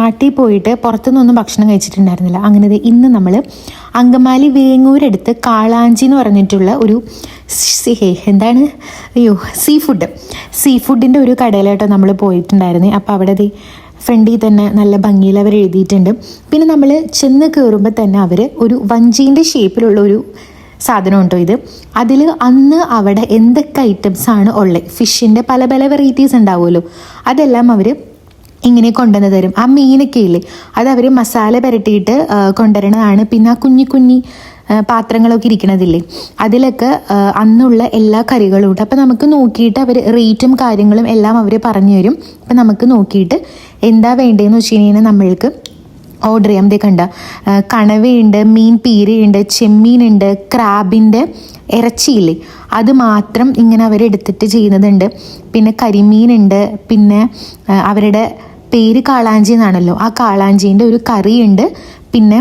നാട്ടിൽ പോയിട്ട് പുറത്തുനിന്നൊന്നും ഭക്ഷണം കഴിച്ചിട്ടുണ്ടായിരുന്നില്ല. അങ്ങനെ ഇന്ന് നമ്മൾ അങ്കമാലി വേങ്ങൂരടുത്ത് കാളാഞ്ചി എന്ന് പറഞ്ഞിട്ടുള്ള ഒരു സീ ഫുഡിൻ്റെ ഒരു കടയിലായിട്ടോ നമ്മൾ പോയിട്ടുണ്ടായിരുന്നേ. അപ്പോൾ അവിടെ ഫ്രണ്ടിൽ തന്നെ നല്ല ഭംഗിയിൽ അവർ എഴുതിയിട്ടുണ്ട്. പിന്നെ നമ്മൾ ചെന്ന് കയറുമ്പോൾ തന്നെ അവർ ഒരു വഞ്ചീൻ്റെ ഷേപ്പിലുള്ള ഒരു സാധനം ഉണ്ടോ ഇത്. അതിൽ അന്ന് അവിടെ എന്തൊക്കെ ഐറ്റംസാണ് ഉള്ളത്, ഫിഷിൻ്റെ പല പല വെറൈറ്റീസ് ഉണ്ടാവുമല്ലോ, അതെല്ലാം അവർ ഇങ്ങനെ കൊണ്ടുവന്ന് തരും. ആ മീനൊക്കെ ഇല്ലേ, അത് അവർ മസാല പുരട്ടിയിട്ട് കൊണ്ടുവരണതാണ്. പിന്നെ ആ കുഞ്ഞി പാത്രങ്ങളൊക്കെ ഇരിക്കണതില്ലേ, അതിലൊക്കെ അന്നുള്ള എല്ലാ കറികളും ഉണ്ട്. അപ്പം നമുക്ക് നോക്കിയിട്ട് അവർ റേറ്റും കാര്യങ്ങളും എല്ലാം അവർ പറഞ്ഞു തരും. അപ്പം നമുക്ക് നോക്കിയിട്ട് എന്താ വേണ്ടതെന്ന് വെച്ച് കഴിഞ്ഞാൽ നമ്മൾക്ക് ഓർഡർ ചെയ്യാം. കണ്ട കണവയുണ്ട്, മീൻ പീരയുണ്ട്, ചെമ്മീനുണ്ട്, ക്രാബിൻ്റെ ഇറച്ചിയില്ലേ അത് മാത്രം ഇങ്ങനെ അവരെടുത്തിട്ട് ചെയ്യുന്നതുണ്ട്. പിന്നെ കരിമീനുണ്ട്, പിന്നെ അവരുടെ പേര് കാളാഞ്ചി എന്നാണല്ലോ, ആ കാളാഞ്ചീൻ്റെ ഒരു കറിയുണ്ട്. പിന്നെ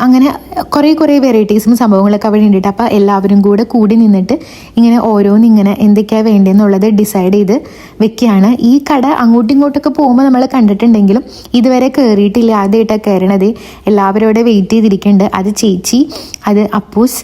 അങ്ങനെ കുറേ വെറൈറ്റീസും സംഭവങ്ങളൊക്കെ അവിടെ ഉണ്ടിട്ട്. അപ്പോൾ എല്ലാവരും കൂടി നിന്നിട്ട് ഇങ്ങനെ ഓരോന്നിങ്ങനെ എന്തൊക്കെയാണ് വേണ്ടതെന്നുള്ളത് ഡിസൈഡ് ചെയ്ത് വെക്കുകയാണ്. ഈ കട അങ്ങോട്ടും ഇങ്ങോട്ടൊക്കെ പോകുമ്പോൾ നമ്മൾ കണ്ടിട്ടുണ്ടെങ്കിലും ഇതുവരെ കയറിയിട്ടില്ല, ആദ്യമായിട്ടാണ് കയറണത്. എല്ലാവരും അവിടെ വെയിറ്റ് ചെയ്തിരിക്കുന്നുണ്ട്. അത് ചേച്ചി, അത് അപ്പൂസ്.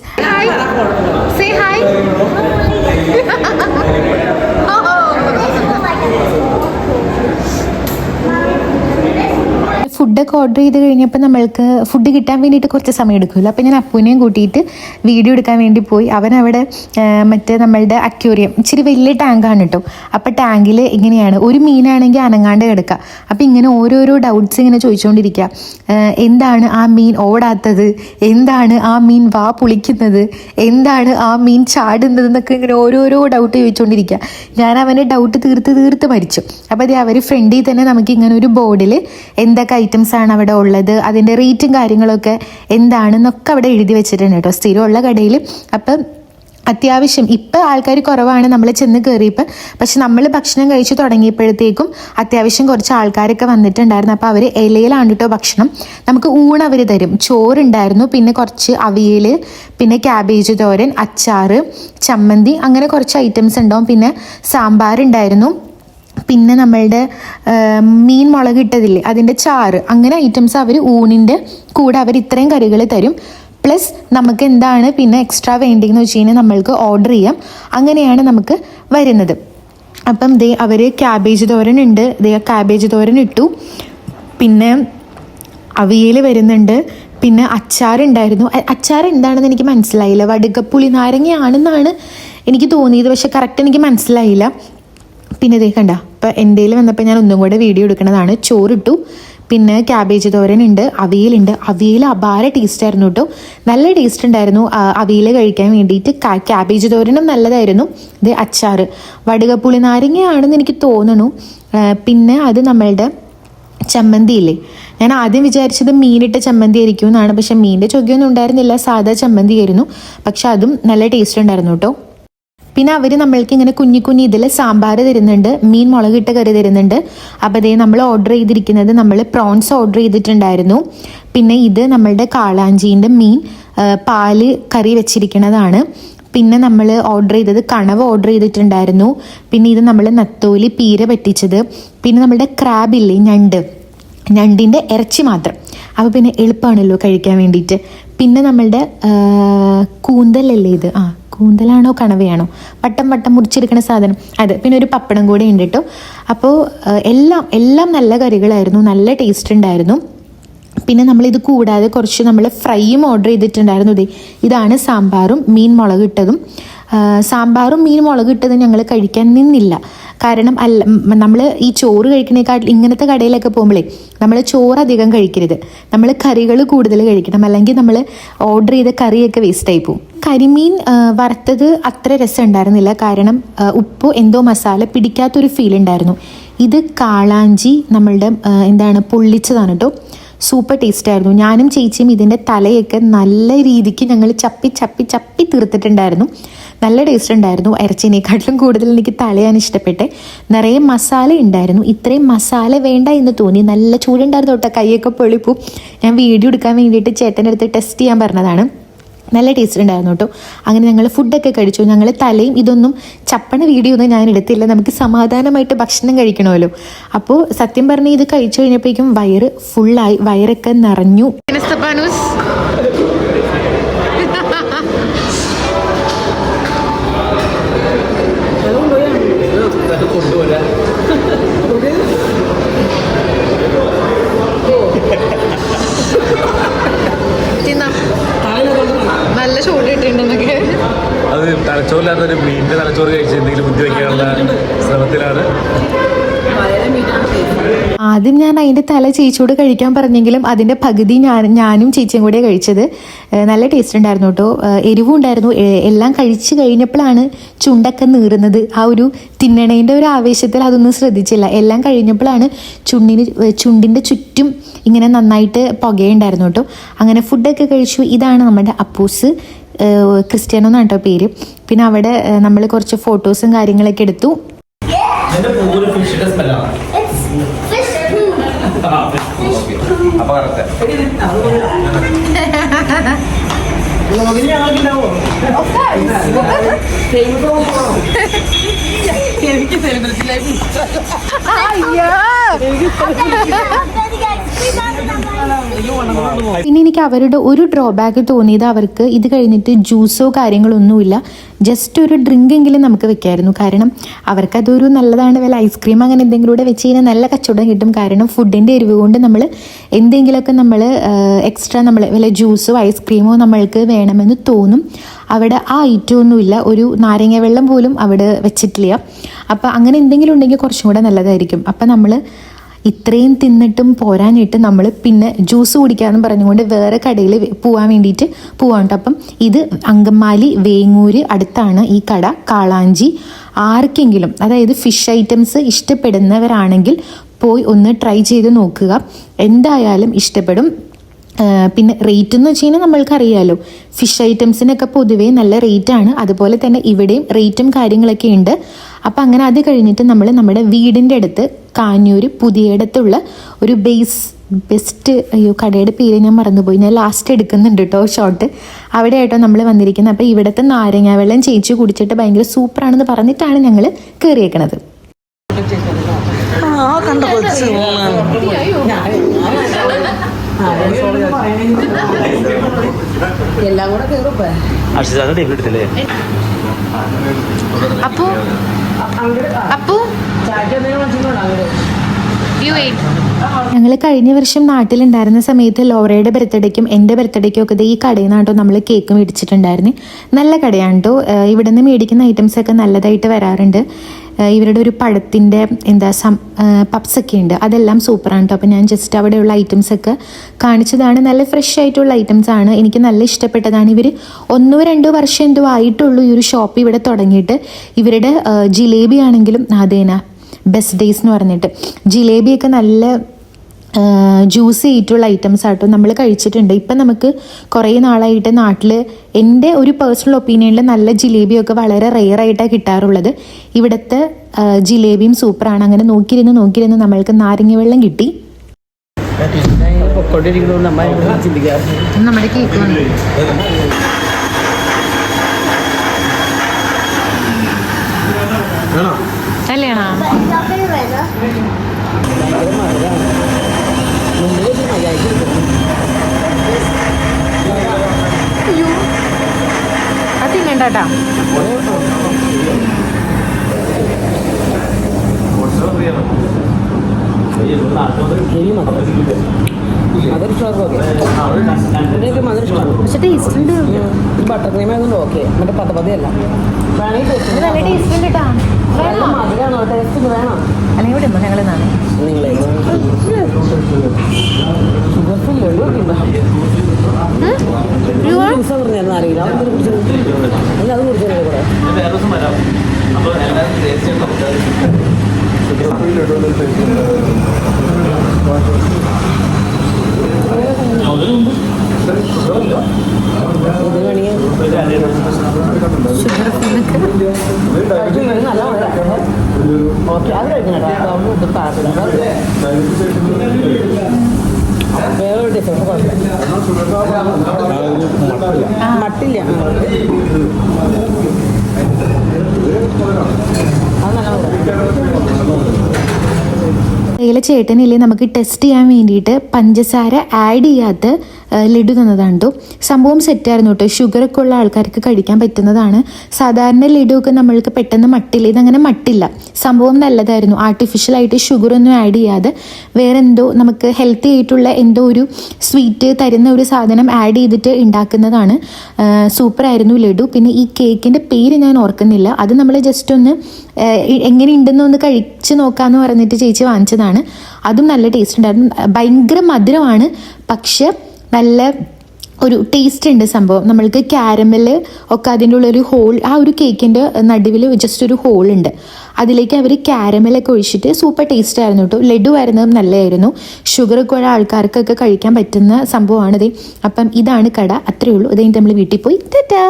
ഫുഡൊക്കെ ഓർഡർ ചെയ്ത് കഴിഞ്ഞപ്പോൾ നമ്മൾക്ക് ഫുഡ് കിട്ടാൻ വേണ്ടിയിട്ട് കുറച്ച് സമയം എടുക്കുമല്ലോ. അപ്പോൾ ഞാൻ അപ്പൂനെയും കൂട്ടിയിട്ട് വീഡിയോ എടുക്കാൻ വേണ്ടി പോയി. അവനവിടെ മറ്റേ നമ്മളുടെ അക്വേറിയം ഇച്ചിരി വലിയ ടാങ്കാണ് കേട്ടോ. അപ്പോൾ ടാങ്കിൽ ഇങ്ങനെയാണ്, ഒരു മീനാണെങ്കിൽ അനങ്ങാണ്ട് കിടക്കുക. അപ്പോൾ ഇങ്ങനെ ഓരോരോ ഡൗട്ട്സ് ഇങ്ങനെ ചോദിച്ചുകൊണ്ടിരിക്കുക. എന്താണ് ആ മീൻ ഓടാത്തത്, എന്താണ് ആ മീൻ വാ പുളിക്കുന്നത്, എന്താണ് ആ മീൻ ചാടുന്നത് എന്നൊക്കെ ഇങ്ങനെ ഓരോരോ ഡൗട്ട് ചോദിച്ചുകൊണ്ടിരിക്കുക. ഞാൻ അവനെ ഡൗട്ട് തീർത്ത് മരിച്ചു. അപ്പോൾ അത് അവർ ഫ്രണ്ടിൽ തന്നെ നമുക്ക് ഇങ്ങനെ ഒരു ബോർഡിൽ എന്തൊക്കെ ഐറ്റംസ് ആണ് അവിടെ ഉള്ളത്, അതിൻ്റെ റേറ്റും കാര്യങ്ങളൊക്കെ എന്താണെന്നൊക്കെ അവിടെ എഴുതി വെച്ചിട്ടുണ്ട് കേട്ടോ, സ്ഥിരമുള്ള കടയിൽ. അപ്പം അത്യാവശ്യം ഇപ്പം ആൾക്കാർ കുറവാണ് നമ്മൾ ചെന്ന് കയറിയപ്പോൾ. പക്ഷെ നമ്മൾ ഭക്ഷണം കഴിച്ച് തുടങ്ങിയപ്പോഴത്തേക്കും അത്യാവശ്യം കുറച്ച് ആൾക്കാരൊക്കെ വന്നിട്ടുണ്ടായിരുന്നു. അപ്പോൾ അവർ ഇലയിലാണ് കേട്ടോ ഭക്ഷണം. നമുക്ക് ഊണ് അവർ തരും. ചോറുണ്ടായിരുന്നു, പിന്നെ കുറച്ച് അവിയൽ, പിന്നെ ക്യാബേജ് തോരൻ, അച്ചാറ്, ചമ്മന്തി, അങ്ങനെ കുറച്ച് ഐറ്റംസ് ഉണ്ടാവും. പിന്നെ സാമ്പാറുണ്ടായിരുന്നു, പിന്നെ നമ്മളുടെ മീൻ മുളക് ഇട്ടതില്ലേ അതിൻ്റെ ചാറ്, അങ്ങനെ ഐറ്റംസ് അവർ ഊണിൻ്റെ കൂടെ അവർ ഇത്രയും കറികൾ തരും. പ്ലസ് നമുക്ക് എന്താണ് പിന്നെ എക്സ്ട്രാ വേണ്ടതെന്ന് വെച്ച് കഴിഞ്ഞാൽ നമ്മൾക്ക് ഓർഡർ ചെയ്യാം. അങ്ങനെയാണ് നമുക്ക് വരുന്നത്. അപ്പം അവർ ക്യാബേജ് തോരൻ ഉണ്ട്, ക്യാബേജ് തോരൻ ഇട്ടു. പിന്നെ അവിയൽ വരുന്നുണ്ട്, പിന്നെ അച്ചാറുണ്ടായിരുന്നു. അച്ചാർ എന്താണെന്ന് എനിക്ക് മനസ്സിലായില്ല. വടുകപ്പുളി നാരങ്ങയാണെന്നാണ് എനിക്ക് തോന്നിയത്, പക്ഷെ കറക്റ്റ് എനിക്ക് മനസ്സിലായില്ല. പിന്നെ കണ്ട, ഇപ്പം എൻ്റെ വന്നപ്പോൾ ഞാൻ ഒന്നും കൂടെ വീഡിയോ എടുക്കുന്നതാണ്. ചോറിട്ടു, പിന്നെ ക്യാബേജ് തോരൻ ഉണ്ട്, അവിയലുണ്ട്. അവിയൽ അപാര ടേസ്റ്റ് ആയിരുന്നു കേട്ടോ, നല്ല ടേസ്റ്റ് ഉണ്ടായിരുന്നു അവിയൽ കഴിക്കാൻ വേണ്ടിയിട്ട്. ക്യാബേജ് തോരനും നല്ലതായിരുന്നു. ഇത് അച്ചാറ് വടുകപ്പുളി നാരങ്ങയാണെന്ന് എനിക്ക് തോന്നുന്നു. പിന്നെ അത് നമ്മളുടെ ചമ്മന്തി ഇല്ലേ, ഞാൻ ആദ്യം വിചാരിച്ചത് മീനിട്ട ചമ്മന്തി ആയിരിക്കും എന്നാണ്. പക്ഷെ മീനിൻ്റെ ചൊവ്വയൊന്നും ഉണ്ടായിരുന്നില്ല, സാധാ ചമ്മന്തി ആയിരുന്നു. പക്ഷെ അതും നല്ല ടേസ്റ്റ് ഉണ്ടായിരുന്നു കേട്ടോ. പിന്നെ അവർ നമ്മൾക്ക് ഇങ്ങനെ കുഞ്ഞി ഇതിൽ സാമ്പാർ തരുന്നുണ്ട്, മീൻ മുളകിട്ട കറി തരുന്നുണ്ട്. അപ്പോൾ നമ്മൾ ഓർഡർ ചെയ്തിരിക്കുന്നത് നമ്മൾ പ്രോൺസ് ഓർഡർ ചെയ്തിട്ടുണ്ടായിരുന്നു. പിന്നെ ഇത് നമ്മളുടെ കാളാഞ്ചീൻ്റെ മീൻ പാല് കറി വെച്ചിരിക്കുന്നതാണ്. പിന്നെ നമ്മൾ ഓർഡർ ചെയ്തത് കണവ ഓർഡർ ചെയ്തിട്ടുണ്ടായിരുന്നു. പിന്നെ ഇത് നമ്മൾ നത്തോലി പീര പറ്റിച്ചത്. പിന്നെ നമ്മളുടെ ക്രാബില്ലേ, ഞണ്ടിൻ്റെ ഇറച്ചി മാത്രം. അപ്പോൾ പിന്നെ എളുപ്പമാണല്ലോ കഴിക്കാൻ വേണ്ടിയിട്ട്. പിന്നെ നമ്മളുടെ കൂന്തലല്ലേ ഇത്, കൂന്തലാണോ കണവയാണോ, വട്ടം മുറിച്ചെടുക്കുന്ന സാധനം അത്. പിന്നെ ഒരു പപ്പടം കൂടെ ഉണ്ട് കേട്ടോ. അപ്പോൾ എല്ലാം നല്ല കറികളായിരുന്നു, നല്ല ടേസ്റ്റ് ഉണ്ടായിരുന്നു. പിന്നെ നമ്മളിത് കൂടാതെ കുറച്ച് നമ്മൾ ഫ്രൈയും ഓർഡർ ചെയ്തിട്ടുണ്ടായിരുന്നു. ഇതാണ് സാമ്പാറും മീൻ മുളകിട്ടതും. സാമ്പാറും മീൻ മുളകിട്ടതും ഞങ്ങൾ കഴിക്കാൻ നിന്നില്ല. കാരണം നമ്മൾ ഈ ചോറ് കഴിക്കണേക്കാട്ടിൽ ഇങ്ങനത്തെ കടയിലൊക്കെ പോകുമ്പോഴേ നമ്മൾ ചോറ് അധികം കഴിക്കരുത്, നമ്മൾ കറികൾ കൂടുതൽ കഴിക്കണം, അല്ലെങ്കിൽ നമ്മൾ ഓർഡർ ചെയ്ത കറിയൊക്കെ വേസ്റ്റായി പോകും. കരിമീൻ വറുത്തത് അത്ര രസം ഉണ്ടായിരുന്നില്ല, കാരണം ഉപ്പ് എന്തോ മസാല പിടിക്കാത്തൊരു ഫീൽ ഉണ്ടായിരുന്നു. ഇത് കാളാഞ്ചി നമ്മളുടെ പൊള്ളിച്ചതാണ് കേട്ടോ, സൂപ്പർ ടേസ്റ്റ് ആയിരുന്നു. ഞാനും ചേച്ചിയും ഇതിൻ്റെ തലയൊക്കെ നല്ല രീതിക്ക് ഞങ്ങൾ ചപ്പി തീർത്തിട്ടുണ്ടായിരുന്നു. നല്ല ടേസ്റ്റ് ഉണ്ടായിരുന്നു. ഇറച്ചിനെക്കാട്ടിലും കൂടുതൽ എനിക്ക് തലയാണ് ഇഷ്ടപ്പെട്ടെ. നിറയെ മസാല ഉണ്ടായിരുന്നു. ഇത്രയും മസാല വേണ്ട എന്ന് തോന്നി. നല്ല ചൂടുണ്ടായിരുന്നു കേട്ടോ, കൈയൊക്കെ പൊള്ളിപ്പോ. ഞാൻ വീഡിയോ എടുക്കാൻ വേണ്ടിയിട്ട് ചേട്ടൻ്റെ അടുത്ത് ടെസ്റ്റ് ചെയ്യാൻ പറഞ്ഞതാണ്. നല്ല ടേസ്റ്റ് ഉണ്ടായിരുന്നു കേട്ടോ. അങ്ങനെ ഞങ്ങൾ ഫുഡൊക്കെ കഴിച്ചു. ഞങ്ങൾ തലയും ഇതൊന്നും ചപ്പണ വീഡിയോ ഒന്നും ഞാൻ എടുത്തില്ല, നമുക്ക് സമാധാനമായിട്ട് ഭക്ഷണം കഴിക്കണമല്ലോ. അപ്പോൾ സത്യം പറഞ്ഞാൽ ഇത് കഴിച്ചു കഴിഞ്ഞപ്പോഴേക്കും വയറ് ഫുള്ളായി, വയറൊക്കെ നിറഞ്ഞു. നല്ല ചോറ് കിട്ടിയിട്ടുണ്ടെന്നൊക്കെ. അത് തലച്ചോറില്ലാത്തൊരു മീനിന്റെ തലച്ചോറ് കഴിച്ച് എന്തെങ്കിലും ബുദ്ധി വയ്ക്കാനുള്ള ശ്രമത്തിലാണ്. ആദ്യം ഞാൻ അതിൻ്റെ തല ചേച്ചിയോട് കഴിക്കാൻ പറഞ്ഞെങ്കിലും അതിൻ്റെ പകുതി ഞാനും ചേച്ചിയും കൂടെ കഴിച്ചത്. നല്ല ടേസ്റ്റ് ഉണ്ടായിരുന്നു കേട്ടോ, എരിവും ഉണ്ടായിരുന്നു. എല്ലാം കഴിച്ച് കഴിഞ്ഞപ്പോഴാണ് ചുണ്ടൊക്കെ നീറുന്നത്. ആ ഒരു തിന്നണേൻ്റെ ഒരു ആവേശത്തിൽ അതൊന്നും ശ്രദ്ധിച്ചില്ല. എല്ലാം കഴിഞ്ഞപ്പോഴാണ് ചുണ്ടിൻ്റെ ചുറ്റും ഇങ്ങനെ നന്നായിട്ട് പുകയുണ്ടായിരുന്നു കേട്ടോ. അങ്ങനെ ഫുഡൊക്കെ കഴിച്ചു. ഇതാണ് നമ്മുടെ അപ്പൂസ്, ക്രിസ്ത്യാനോ എന്നാണ് കേട്ടോ പേര്. പിന്നെ അവിടെ നമ്മൾ കുറച്ച് ഫോട്ടോസും കാര്യങ്ങളൊക്കെ എടുത്തു. പിന്നെ എനിക്ക് അവരുടെ ഒരു ഡ്രോബാക്ക് തോന്നിയത്, അവർക്ക് ഇത് കഴിഞ്ഞിട്ട് ജ്യൂസോ കാര്യങ്ങളൊന്നുമില്ല, ജസ്റ്റ് ഒരു ഡ്രിങ്ക് എങ്കിലും നമുക്ക് വെക്കായിരുന്നു. കാരണം അവർക്കതൊരു നല്ലതാണ്, വല്ല ഐസ്ക്രീം അങ്ങനെ എന്തെങ്കിലും കൂടെ വെച്ച് കഴിഞ്ഞാൽ നല്ല കച്ചവടം കിട്ടും. കാരണം ഫുഡിൻ്റെ എരിവ് കൊണ്ട് നമ്മൾ എന്തെങ്കിലുമൊക്കെ നമ്മൾ എക്സ്ട്രാ നമ്മൾ വല്ല ജ്യൂസോ ഐസ്ക്രീമോ നമ്മൾക്ക് വേണമെന്ന് തോന്നും. അവിടെ ആ ഐറ്റമൊന്നുമില്ല, ഒരു നാരങ്ങ വെള്ളം പോലും അവിടെ വെച്ചിട്ടില്ല. അപ്പം അങ്ങനെ എന്തെങ്കിലും ഉണ്ടെങ്കിൽ കുറച്ചും കൂടെ നല്ലതായിരിക്കും. അപ്പം നമ്മൾ ഇത്രയും തിന്നിട്ടും പോരാനായിട്ട് നമ്മൾ പിന്നെ ജ്യൂസ് കുടിക്കാമെന്ന് പറഞ്ഞുകൊണ്ട് വേറെ കടയിൽ പോകാൻ വേണ്ടിയിട്ട് പോവാണ് കേട്ടോ. അപ്പം ഇത് അങ്കമാലി വേങ്ങൂര് അടുത്താണ് ഈ കട. കാളാഞ്ചി. ആർക്കെങ്കിലും അതായത് ഫിഷ് ഐറ്റംസ് ഇഷ്ടപ്പെടുന്നവരാണെങ്കിൽ പോയി ഒന്ന് ട്രൈ ചെയ്ത് നോക്കുക, എന്തായാലും ഇഷ്ടപ്പെടും. പിന്നെ റേറ്റ് എന്ന് വെച്ച് കഴിഞ്ഞാൽ നമ്മൾക്കറിയാമല്ലോ, ഫിഷ് ഐറ്റംസിനൊക്കെ പൊതുവേ നല്ല റേറ്റാണ്. അതുപോലെ തന്നെ ഇവിടെയും റേറ്റും കാര്യങ്ങളൊക്കെ ഉണ്ട്. അപ്പം അങ്ങനെ അത് കഴിഞ്ഞിട്ട് നമ്മൾ നമ്മുടെ വീടിൻ്റെ അടുത്ത് കാഞ്ഞൂർ പുതിയടത്തുള്ള ഒരു ബെസ്റ്റ് കടയുടെ പേര് ഞാൻ മറന്നുപോയി, ഞാൻ ലാസ്റ്റ് എടുക്കുന്നുണ്ട് കേട്ടോ ഷോട്ട്. അവിടെ ആയിട്ടോ നമ്മൾ വന്നിരിക്കുന്നത്. അപ്പോൾ ഇവിടുത്തെ നാരങ്ങ വെള്ളം ചേച്ചി കുടിച്ചിട്ട് ഭയങ്കര സൂപ്പറാണെന്ന് പറഞ്ഞിട്ടാണ് ഞങ്ങൾ കയറിയേക്കണത്. എല്ലാം കൂടെ കേറുപ്പേ. അപ്പോ ഞങ്ങൾ കഴിഞ്ഞ വർഷം നാട്ടിലുണ്ടായിരുന്ന സമയത്ത് ലോറയുടെ ബർത്ത്ഡേക്കും എൻ്റെ ബർത്ത്ഡേക്കും ഒക്കെ ഈ കടയിൽ നിന്നാണ് കേട്ടോ നമ്മൾ കേക്ക് മേടിച്ചിട്ടുണ്ടായിരുന്നു. നല്ല കടയാണ് കേട്ടോ. ഇവിടെ നിന്ന് മേടിക്കുന്ന ഐറ്റംസൊക്കെ നല്ലതായിട്ട് വരാറുണ്ട്. ഇവരുടെ ഒരു പഴത്തിൻ്റെ പപ്സൊക്കെ ഉണ്ട്, അതെല്ലാം സൂപ്പറാണ് കേട്ടോ. അപ്പോൾ ഞാൻ ജസ്റ്റ് അവിടെയുള്ള ഐറ്റംസൊക്കെ കാണിച്ചതാണ്. നല്ല ഫ്രഷ് ആയിട്ടുള്ള ഐറ്റംസാണ്, എനിക്ക് നല്ല ഇഷ്ടപ്പെട്ടതാണ്. ഇവർ 1-2 വർഷം എന്തോ ആയിട്ടുള്ളൂ ഈ ഒരു ഷോപ്പ് ഇവിടെ തുടങ്ങിയിട്ട്. ഇവരുടെ ജിലേബി ആണെങ്കിലും അതേന ബെസ്റ്റ് ഡേയ്സ് എന്ന് പറഞ്ഞിട്ട് ജിലേബിയൊക്കെ നല്ല ജ്യൂസ് ചെയ്തിട്ടുള്ള ഐറ്റംസ് ആട്ടോ നമ്മൾ കഴിച്ചിട്ടുണ്ട്. ഇപ്പം നമുക്ക് കുറേ നാളായിട്ട് നാട്ടിൽ എൻ്റെ ഒരു പേഴ്സണൽ ഒപ്പീനിയനിൽ നല്ല ജിലേബിയൊക്കെ വളരെ റെയറായിട്ടാണ് കിട്ടാറുള്ളത്. ഇവിടുത്തെ ജിലേബിയും സൂപ്പറാണ്. അങ്ങനെ നോക്കിയിരുന്ന് നമ്മൾക്ക് നാരങ്ങ വെള്ളം കിട്ടി. നമ്മുടെ കേക്ക് കല്യാണോ അതിങ്ങണ്ടാ പക്ഷെ ടേസ്റ്റ് ഉണ്ട്. ബട്ടർ ക്രീം ആയതുകൊണ്ട് ഓക്കെ, മറ്റേ പതപതയല്ല. നല്ല ടേസ്റ്റ് ഉണ്ട് കേട്ടോ. മധുരമാണോ ടേസ്റ്റ് വേണം അല്ലെങ്കിൽ ഇവിടെ ഞങ്ങൾ നിങ്ങളെ അറിയില്ല അത് കുടിച്ചതിനെ കൂടെ ഓക്കെ അത് കഴിക്കണം. വേറെ ടേസ്റ്റ് മട്ടില്ല അത് നല്ല കടയിലെ ചേട്ടനില്ലേ നമുക്ക് ടെസ്റ്റ് ചെയ്യാൻ വേണ്ടിയിട്ട് പഞ്ചസാര ആഡ് ചെയ്യാത്ത ലഡു തന്നതാണ് കേട്ടോ. സംഭവം സെറ്റായിരുന്നു കേട്ടോ. ഷുഗറൊക്കെ ഉള്ള ആൾക്കാർക്ക് കഴിക്കാൻ പറ്റുന്നതാണ്. സാധാരണ ലഡു ഒക്കെ നമ്മൾക്ക് പെട്ടെന്ന് മട്ടില്ല, ഇതങ്ങനെ മട്ടില്ല. സംഭവം നല്ലതായിരുന്നു. ആർട്ടിഫിഷ്യലായിട്ട് ഷുഗറൊന്നും ആഡ് ചെയ്യാതെ വേറെ എന്തോ നമുക്ക് ഹെൽത്തി ആയിട്ടുള്ള എന്തോ ഒരു സ്വീറ്റ് തരുന്ന ഒരു സാധനം ആഡ് ചെയ്തിട്ട് ഉണ്ടാക്കുന്നതാണ്. സൂപ്പറായിരുന്നു ലഡു. പിന്നെ ഈ കേക്കിൻ്റെ പേര് ഞാൻ ഓർക്കുന്നില്ല, അത് നമ്മൾ ജസ്റ്റ് ഒന്ന് എങ്ങനെയുണ്ടെന്ന് ഒന്ന് കഴിച്ച് നോക്കാമെന്ന് പറഞ്ഞിട്ട് ചേച്ചി വാങ്ങിച്ചതാണ്. അതും നല്ല ടേസ്റ്റ് ഉണ്ടായിരുന്നു. ഭയങ്കര മധുരമാണ്, പക്ഷെ നല്ല ഒരു ടേസ്റ്റ് ഉണ്ട് സംഭവം. നമ്മൾക്ക് ക്യാരമല് ഒക്കെ അതിൻ്റെ ഉള്ളൊരു ഹോൾ, ആ ഒരു കേക്കിൻ്റെ നടുവിൽ ജസ്റ്റ് ഒരു ഹോൾ ഉണ്ട്, അതിലേക്ക് അവർ ക്യാരമലൊക്കെ ഒഴിച്ചിട്ട് സൂപ്പർ ടേസ്റ്റ് ആയിരുന്നു കേട്ടോ. ലഡു ആയിരുന്നതും നല്ലതായിരുന്നു. ഷുഗറൊക്കെ ഉള്ള ആൾക്കാർക്കൊക്കെ കഴിക്കാൻ പറ്റുന്ന സംഭവമാണിത്. അപ്പം ഇതാണ് കട, അത്രയേ ഉള്ളൂ. അത് കഴിഞ്ഞിട്ട് നമ്മൾ വീട്ടിൽ പോയി ടാറ്റാ.